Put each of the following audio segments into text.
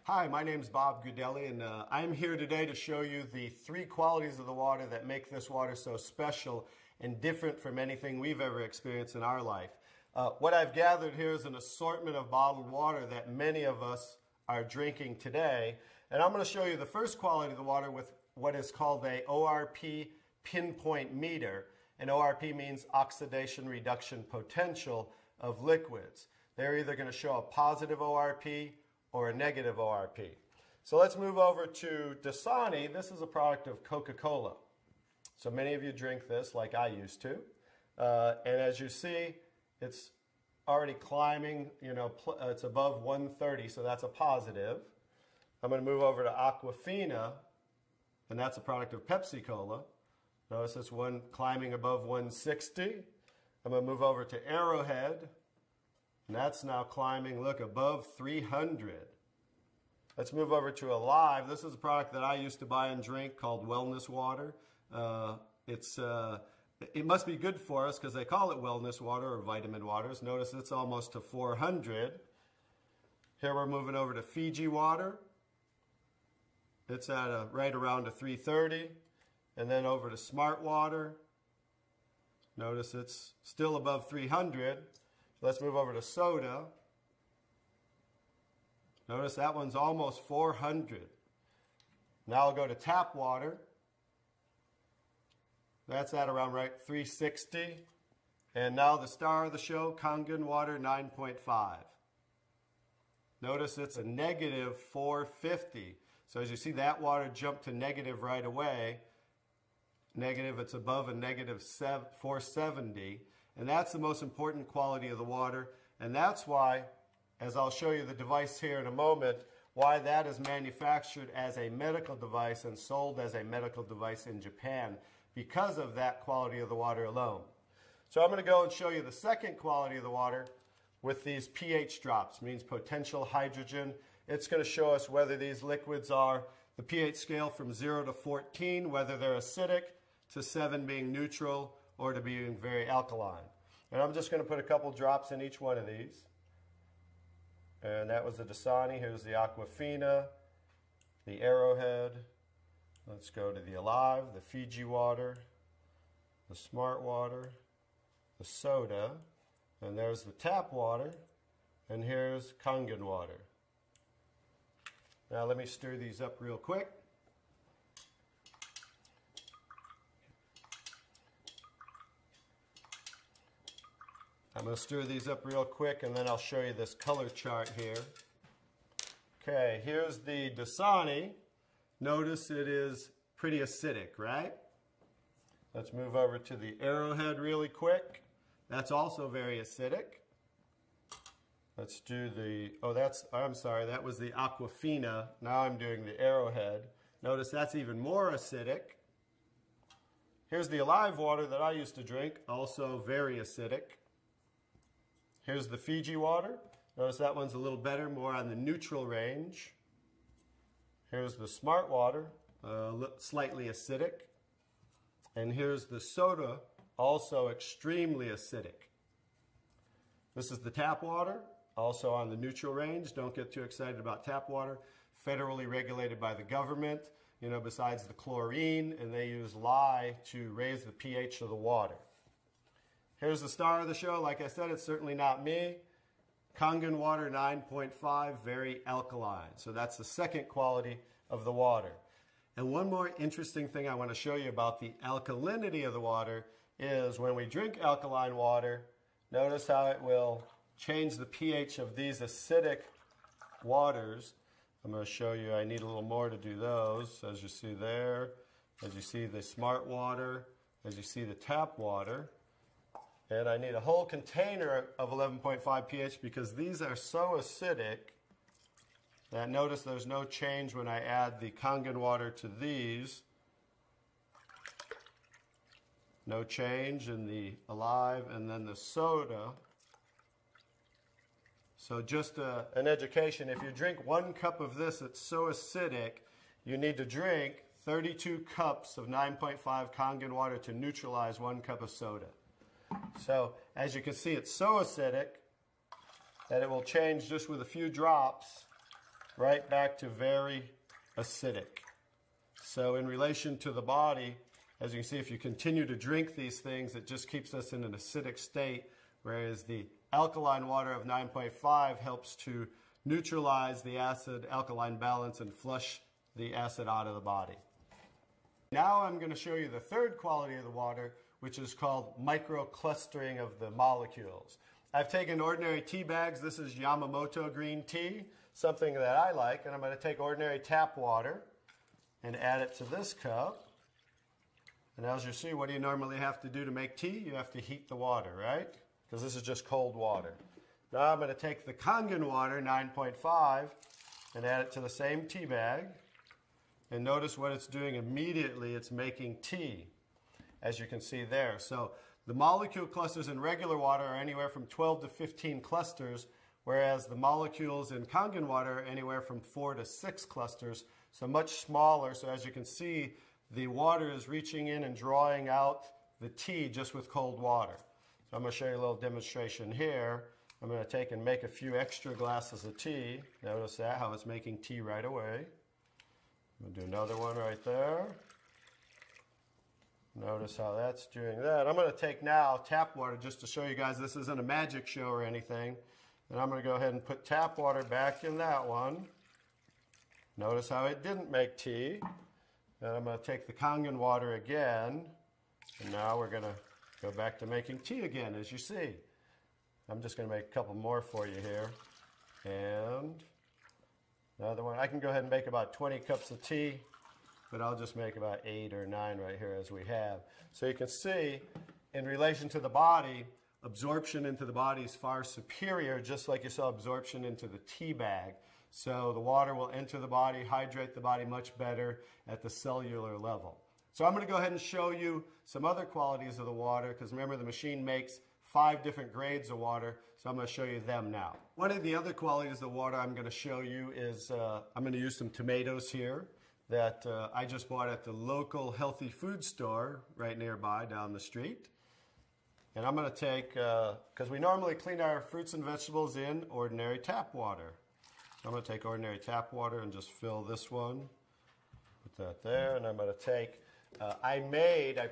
Hi, my name is Bob Gudelli, and I'm here today to show you the 3 qualities of the water that make this water so special and different from anything we've ever experienced in our life. What I've gathered here is an assortment of bottled water that many of us are drinking today, and I'm going to show you the first quality of the water with what is called a ORP pinpoint meter, and ORP means oxidation reduction potential of liquids. They're either going to show a positive ORP or a negative ORP. So let's move over to Dasani. This is a product of Coca-Cola. So many of you drink this like I used to. And as you see, it's already climbing, it's above 130, so that's a positive. I'm going to move over to Aquafina, and that's a product of Pepsi-Cola. Notice this one climbing above 160. I'm going to move over to Arrowhead, and that's now climbing, look, above 300. Let's move over to Alive. This is a product that I used to buy and drink called Wellness Water. It must be good for us because they call it wellness water or vitamin waters. Notice it's almost to 400. Here we're moving over to Fiji water. It's at right around a 330. And then over to Smart Water. Notice it's still above 300. Let's move over to soda. Notice that one's almost 400. Now I'll go to tap water. That's at around 360. And now the star of the show, Kangen Water 9.5. Notice it's a negative 450. So as you see, that water jumped to negative right away. Negative, it's above a negative 470. And that's the most important quality of the water. And that's why, as I'll show you the device here in a moment, why that is manufactured as a medical device and sold as a medical device in Japan, because of that quality of the water alone. So I'm going to go and show you the second quality of the water with these pH drops, means potential hydrogen. It's going to show us whether these liquids are the pH scale from 0 to 14, whether they're acidic, to 7 being neutral, or to being very alkaline. And I'm just going to put a couple drops in each one of these. And that was the Dasani. Here's the Aquafina, the Arrowhead. Let's go to the Alive, the Fiji water, the Smart Water, the soda, and there's the tap water, and here's Kangen water. Now let me stir these up real quick. I'm going to stir these up real quick, and then I'll show you this color chart here. Okay, here's the Dasani. Notice it is pretty acidic, right? Let's move over to the Arrowhead really quick. That's also very acidic. Let's do the, I'm sorry, that was the Aquafina. Now I'm doing the Arrowhead. Notice that's even more acidic. Here's the Alive water that I used to drink, also very acidic. Here's the Fiji water. Notice that one's a little better, more on the neutral range. Here's the Smart Water, slightly acidic. And here's the soda, also extremely acidic. This is the tap water, also on the neutral range. Don't get too excited about tap water. Federally regulated by the government, besides the chlorine, and they use lye to raise the pH of the water. Here's the star of the show. Like I said, it's certainly not me. Kangen Water 9.5, very alkaline. So that's the second quality of the water. And one more interesting thing I want to show you about the alkalinity of the water is when we drink alkaline water, notice how it will change the pH of these acidic waters. I'm going to show you, I need a little more to do those. As you see there, as you see the Smart Water, as you see the tap water. And I need a whole container of 11.5 pH because these are so acidic that notice there's no change when I add the Kangen water to these. No change in the Alive, and then the soda. So just an education, if you drink 1 cup of this, it's so acidic, you need to drink 32 cups of 9.5 Kangen water to neutralize 1 cup of soda. So as you can see, it's so acidic that it will change just with a few drops right back to very acidic. So in relation to the body, as you can see, if you continue to drink these things, it just keeps us in an acidic state, whereas the alkaline water of 9.5 helps to neutralize the acid-alkaline balance and flush the acid out of the body. Now I'm going to show you the third quality of the water, which is called microclustering of the molecules. I've taken ordinary tea bags. This is Yamamoto green tea, something that I like, and I'm going to take ordinary tap water and add it to this cup. And as you see, what do you normally have to do to make tea? You have to heat the water, right? Because this is just cold water. Now I'm going to take the Kangen Water 9.5 and add it to the same tea bag. And notice what it's doing immediately. It's making tea, as you can see there. So the molecule clusters in regular water are anywhere from 12 to 15 clusters, whereas the molecules in Kangen water are anywhere from 4 to 6 clusters, so much smaller. So as you can see, the water is reaching in and drawing out the tea just with cold water. So I'm going to show you a little demonstration here. I'm going to take and make a few extra glasses of tea. Notice that, how it's making tea right away. I'm going to do another one right there. Notice how that's doing that. I'm going to take now tap water just to show you guys this isn't a magic show or anything. And I'm going to go ahead and put tap water back in that one. Notice how it didn't make tea. And I'm going to take the Kangen water again. And now we're going to go back to making tea again, as you see. I'm just going to make a couple more for you here. And another one. I can go ahead and make about 20 cups of tea, but I'll just make about 8 or 9 right here as we have. So you can see, in relation to the body, absorption into the body is far superior, just like you saw absorption into the tea bag. So the water will enter the body, hydrate the body much better at the cellular level. So I'm going to go ahead and show you some other qualities of the water, because remember the machine makes 5 different grades of water, so I'm going to show you them now. One of the other qualities of the water I'm going to show you is I'm going to use some tomatoes here that I just bought at the local healthy food store right nearby down the street. And I'm going to take, because we normally clean our fruits and vegetables in ordinary tap water. So I'm going to take ordinary tap water and just fill this one. Put that there, and I'm going to take, I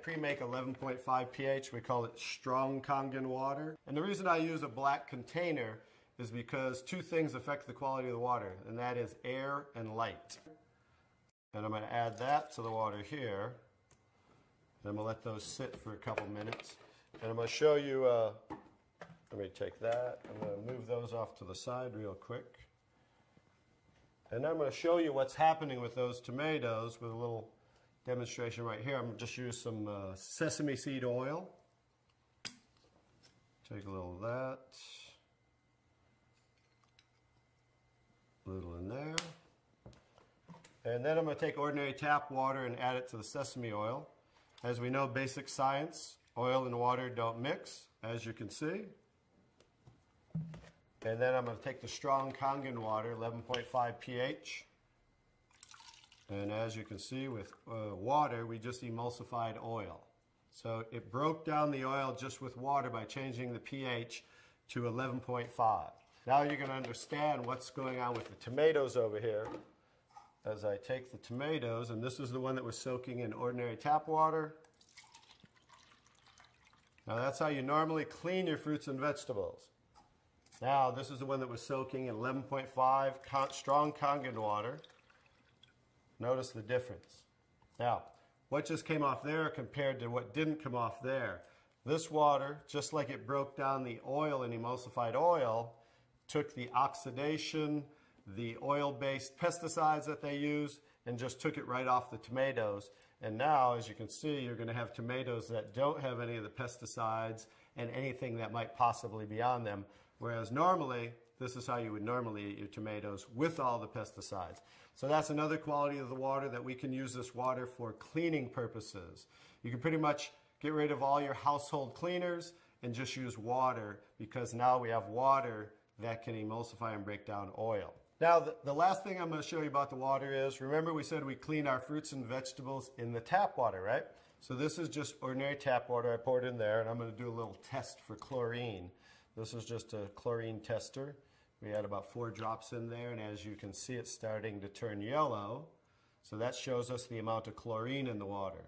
pre-make 11.5 pH. We call it strong Kangen water. And the reason I use a black container is because 2 things affect the quality of the water, and that is air and light. And I'm going to add that to the water here. And I'm going to let those sit for a couple minutes. And I'm going to show you, let me take that. I'm going to move those off to the side real quick. And I'm going to show you what's happening with those tomatoes with a little demonstration right here. I'm going to just use some sesame seed oil. Take a little of that. A little in there. And then I'm going to take ordinary tap water and add it to the sesame oil. As we know, basic science, oil and water don't mix, as you can see. And then I'm going to take the strong Kangen water, 11.5 pH. And as you can see with water, we just emulsified oil. So it broke down the oil just with water by changing the pH to 11.5. Now you're going to understand what's going on with the tomatoes over here. As I take the tomatoes, and this is the one that was soaking in ordinary tap water. Now that's how you normally clean your fruits and vegetables. Now this is the one that was soaking in 11.5 strong Kangen water. Notice the difference. Now, what just came off there compared to what didn't come off there? This water, just like it broke down the oil in emulsified oil, took the oxidation, the oil-based pesticides that they use, and just took it right off the tomatoes. And now, as you can see, you're going to have tomatoes that don't have any of the pesticides and anything that might possibly be on them. Whereas normally, this is how you would normally eat your tomatoes with all the pesticides. So that's another quality of the water, that we can use this water for cleaning purposes. You can pretty much get rid of all your household cleaners and just use water, because now we have water that can emulsify and break down oil. Now, the last thing I'm going to show you about the water is, remember we said we clean our fruits and vegetables in the tap water, right? So this is just ordinary tap water. I poured in there, and I'm going to do a little test for chlorine. This is just a chlorine tester. We add about 4 drops in there, and as you can see, it's starting to turn yellow. So that shows us the amount of chlorine in the water.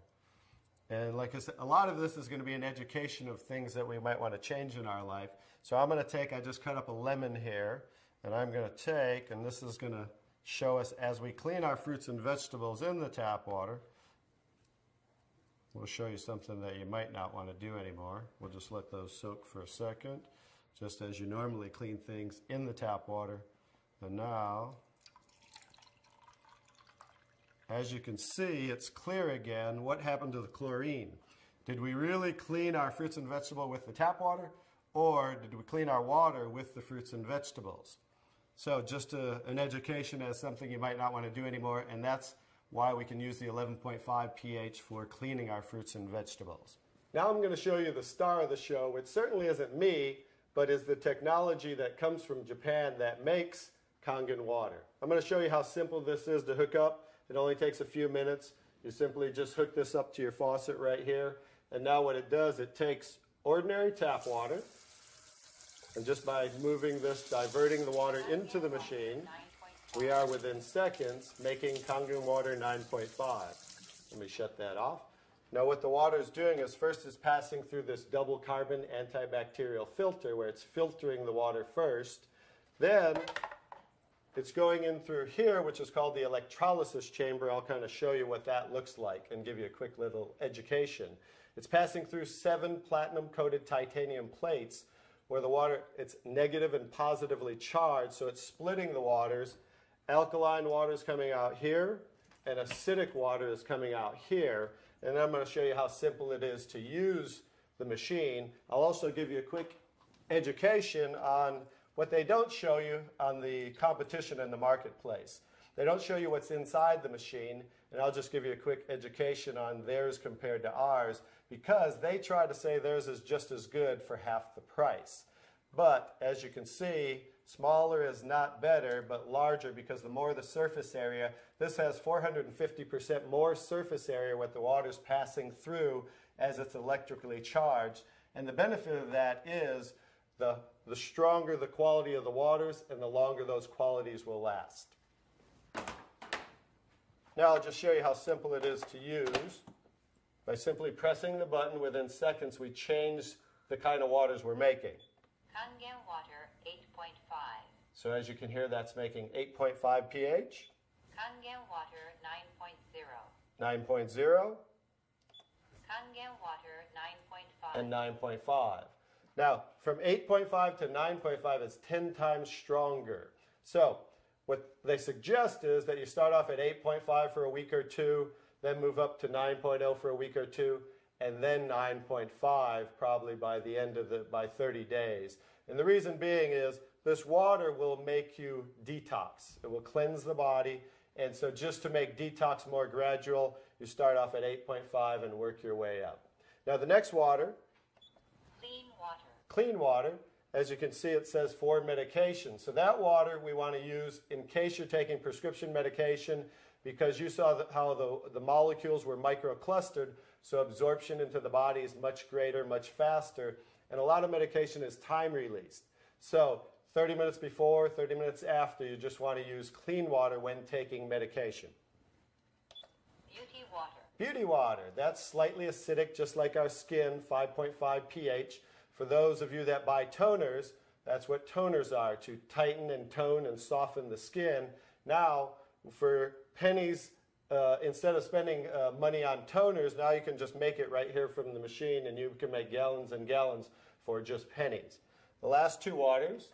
And like I said, a lot of this is going to be an education of things that we might want to change in our life. So I'm going to take, I just cut up a lemon here, and I'm going to take, and this is going to show us as we clean our fruits and vegetables in the tap water. We'll show you something that you might not want to do anymore. We'll just let those soak for a second, just as you normally clean things in the tap water. And now, as you can see, it's clear again. What happened to the chlorine? Did we really clean our fruits and vegetables with the tap water, or did we clean our water with the fruits and vegetables? So just an education as something you might not want to do anymore, and that's why we can use the 11.5 pH for cleaning our fruits and vegetables. Now I'm going to show you the star of the show, which certainly isn't me, but is the technology that comes from Japan that makes Kangen water. I'm going to show you how simple this is to hook up. It only takes a few minutes. You simply just hook this up to your faucet right here. And now what it does, it takes ordinary tap water, and just by moving this, diverting the water into the machine, we are within seconds making Kangen water 9.5. Let me shut that off. Now what the water is doing is first it's passing through this double carbon antibacterial filter where it's filtering the water first. Then it's going in through here, which is called the electrolysis chamber. I'll kind of show you what that looks like and give you a quick little education. It's passing through 7 platinum-coated titanium plates where the water, it's negative and positively charged, so it's splitting the waters. Alkaline water is coming out here, and acidic water is coming out here. And I'm going to show you how simple it is to use the machine. I'll also give you a quick education on what they don't show you on the competition in the marketplace. They don't show you what's inside the machine, and I'll just give you a quick education on theirs compared to ours, because they try to say theirs is just as good for half the price. But as you can see, smaller is not better, but larger, because the more the surface area, this has 450% more surface area what the water's passing through as it's electrically charged. And the benefit of that is the stronger the quality of the waters and the longer those qualities will last. Now I'll just show you how simple it is to use. By simply pressing the button, within seconds we change the kind of waters we're making. Kangen water 8.5. So as you can hear, that's making 8.5 pH. Kangen water 9.0. 9.0. Kangen water 9.5. And 9.5. Now, from 8.5 to 9.5 is 10 times stronger. So what they suggest is that you start off at 8.5 for a week or two, then move up to 9.0 for a week or two, and then 9.5 probably by the end of by 30 days. And the reason being is this water will make you detox. It will cleanse the body. And so just to make detox more gradual, you start off at 8.5 and work your way up. Now the next water, Clean water. clean water, as you can see it says for medication. So that water we want to use in case you're taking prescription medication, because you saw how the molecules were microclustered, so absorption into the body is much greater, much faster, and a lot of medication is time released. So 30 minutes before, 30 minutes after, you just want to use clean water when taking medication. Beauty water. Beauty water, that's slightly acidic, just like our skin, 5.5 pH. For those of you that buy toners, that's what toners are, to tighten and tone and soften the skin. Now, for pennies, instead of spending money on toners, now you can just make it right here from the machine, and you can make gallons and gallons for just pennies. The last two waters.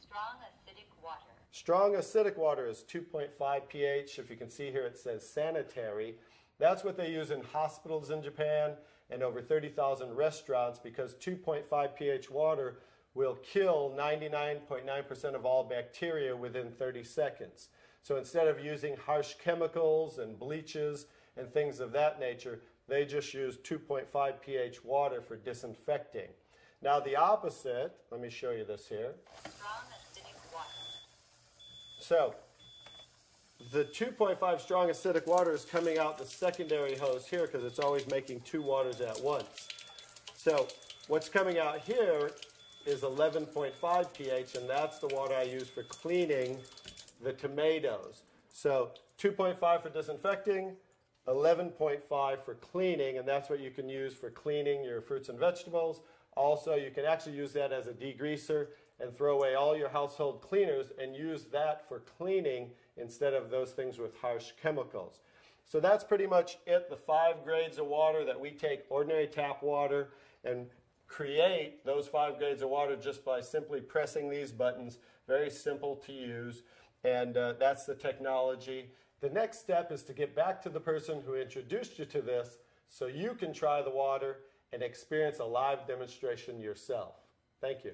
Strong acidic water. Strong acidic water is 2.5 pH. If you can see here, it says sanitary. That's what they use in hospitals in Japan and over 30,000 restaurants, because 2.5 pH water will kill 99.9% of all bacteria within 30 seconds. So instead of using harsh chemicals and bleaches and things of that nature, they just use 2.5 pH water for disinfecting. Now the opposite, let me show you this here. Strong acidic water. So the 2.5 strong acidic water is coming out the secondary hose here, because it's always making two waters at once. So what's coming out here is 11.5 pH, and that's the water I use for cleaning the tomatoes. So 2.5 for disinfecting, 11.5 for cleaning, and that's what you can use for cleaning your fruits and vegetables. Also, you can actually use that as a degreaser and throw away all your household cleaners and use that for cleaning instead of those things with harsh chemicals. So that's pretty much it, the 5 grades of water that we take ordinary tap water and create those 5 grades of water just by simply pressing these buttons. Very simple to use, and that's the technology. The next step is to get back to the person who introduced you to this so you can try the water and experience a live demonstration yourself. Thank you.